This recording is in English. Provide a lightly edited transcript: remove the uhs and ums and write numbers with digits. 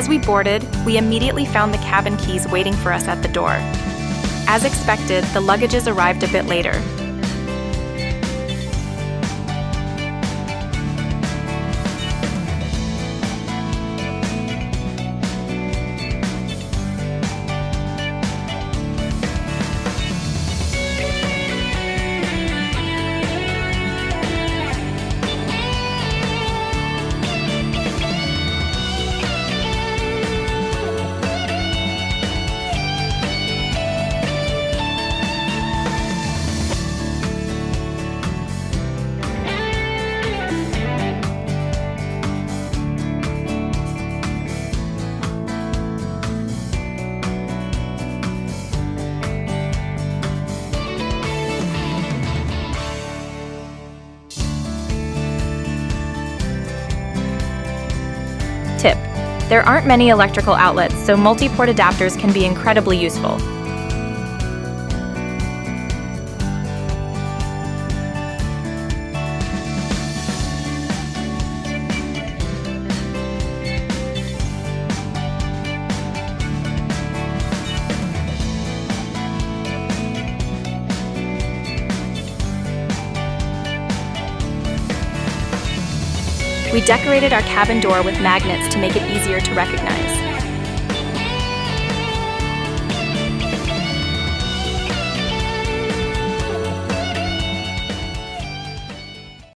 As we boarded, we immediately found the cabin keys waiting for us at the door. As expected, the luggages arrived a bit later. Tip: there aren't many electrical outlets, so multi-port adapters can be incredibly useful. We decorated our cabin door with magnets to make it easier to recognize.